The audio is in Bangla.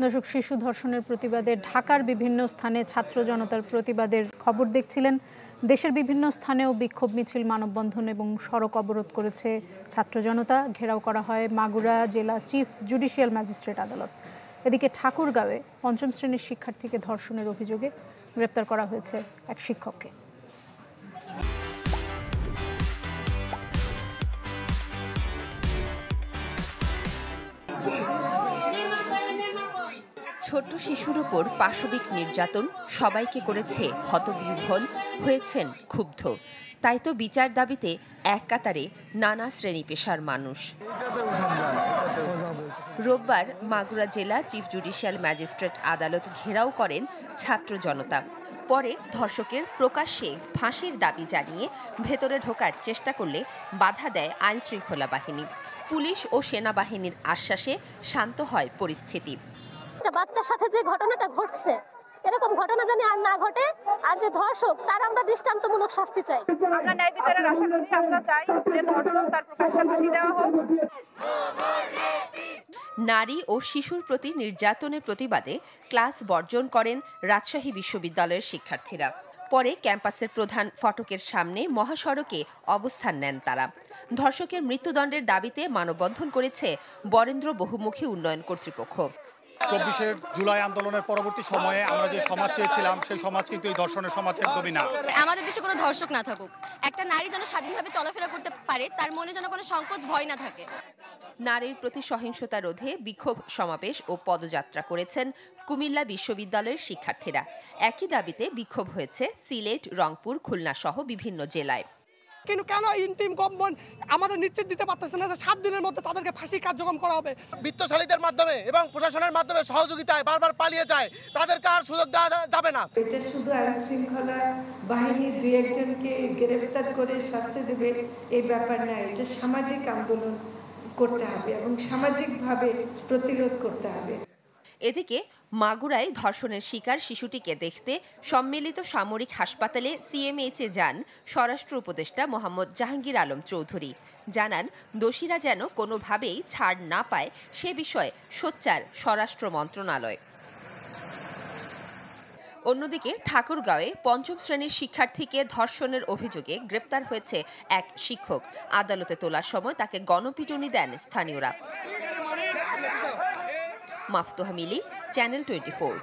দর্শক, শিশু ধর্ষণের প্রতিবাদে ঢাকার বিভিন্ন স্থানে ছাত্র জনতার প্রতিবাদের খবর দেখছিলেন। দেশের বিভিন্ন স্থানেও বিক্ষোভ মিছিল, মানববন্ধন এবং সড়ক অবরোধ করেছে ছাত্র জনতা। ঘেরাও করা হয় মাগুরা জেলা চিফ জুডিশিয়াল ম্যাজিস্ট্রেট আদালত। এদিকে ঠাকুরগাঁওয়ে পঞ্চম শ্রেণীর শিক্ষার্থীকে ধর্ষণের অভিযোগে গ্রেপ্তার করা হয়েছে এক শিক্ষককে। ছোট্ট শিশুর উপর পাশবিক নির্যাতন সবাইকে করেছে হতবিহ্বল, হয়েছেন ক্ষুব্ধ। তাই তো বিচার দাবিতে এক কাতারে নানা শ্রেণী পেশার মানুষ। রোববার মাগুরা জেলা চিফ জুডিশিয়াল ম্যাজিস্ট্রেট আদালত ঘেরাও করেন ছাত্র জনতা। পরে ধর্ষকের প্রকাশ্যে ফাঁসির দাবি জানিয়ে ভেতরে ঢোকার চেষ্টা করলে বাধা দেয় আইনশৃঙ্খলা বাহিনী। পুলিশ ও সেনাবাহিনীর আশ্বাসে শান্ত হয় পরিস্থিতি। একটা বাচ্চার সাথে যে ঘটনাটা ঘটছে, এরকম ঘটনা জানি আর না ঘটে, আর যে ধর্ষক তার আমরা দৃষ্টান্তমূলক শাস্তি চাই। আমরা ন্যায় বিচারের আশা করি, আমরা চাই যে ধর্ষক তার প্রকাশ্যে ফাঁসি দেওয়া হোক। নারী ও শিশুর প্রতি নির্যাতনের প্রতিবাদে ক্লাস বর্জন করেন রাজশাহী বিশ্ববিদ্যালয়ের শিক্ষার্থীরা। পরে ক্যাম্পাসের প্রধান ফটকের সামনে মহাসড়কে অবস্থান নেন তারা। ধর্ষকের মৃত্যুদণ্ডের দাবিতে মানববন্ধন করেছে বরেন্দ্র বহুমুখী উন্নয়ন কর্তৃপক্ষ। 24 জুলাই আন্দোলনের পরবর্তী সময়ে আমরা যে সমাজ চেয়েছিলাম, সেই সমাজ কিন্তু এই ধর্ষণের সমাজ একদমই না। আমাদের দেশে কোনো ধর্ষক না থাকুক, একটা নারী যেন স্বাধীনভাবে চলাফেরা করতে পারে, তার মনে যেন কোনো সংকোচ ভয় না থাকে। নারীর প্রতি সহিংসতা রোধে বিক্ষোভ সমাবেশ ও পদযাত্রা করেছেন কুমিল্লা বিশ্ববিদ্যালয়ের শিক্ষার্থীরা। একই দাবিতে বিক্ষোভ হয়েছে সিলেট, রংপুর, খুলনা সহ বিভিন্ন জেলায়। কিন্তু কেন ইন্টিম গভর্নমেন্ট আমাদের নিশ্চিত দিতে পারতেছে না যে 7 দিনের মধ্যে তাদেরকে ফাঁসি কার্যক্রম করা হবে? বিত্তশালীদের মাধ্যমে এবং প্রশাসনের মাধ্যমে সহযোগিতায় বারবার পালিয়ে যায়, তাদেরকে আর সুযোগ দেওয়া যাবে না। এটা শুধু আইন শৃঙ্খলা বাহিনীর 2-1 জনকে গ্রেফতার করে শাস্তি দেবে এই ব্যাপার না। এটা সামাজিক আন্দোলন করতে হবে এবং সামাজিকভাবে প্রতিরোধ করতে হবে। এদিকে মাগুরায় ধর্ষণের শিকার শিশুটিকে দেখতে সম্মিলিত সামরিক হাসপাতালে সিএমএইচে যান স্বরাষ্ট্র উপদেষ্টা মোহাম্মদ জাহাঙ্গীর আলম চৌধুরী। জানান, দোষীরা যেন কোনোভাবেই ছাড় না পায় সে বিষয়ে সোচ্চার স্বরাষ্ট্র মন্ত্রণালয়। অন্যদিকে ঠাকুরগাঁওয়ে পঞ্চম শ্রেণীর শিক্ষার্থীকে ধর্ষণের অভিযোগে গ্রেপ্তার হয়েছে এক শিক্ষক। আদালতে তোলার সময় তাকে গণপিটুনি দেন স্থানীয়রা। মাফতুহা মিলি, চ্যানেল 24।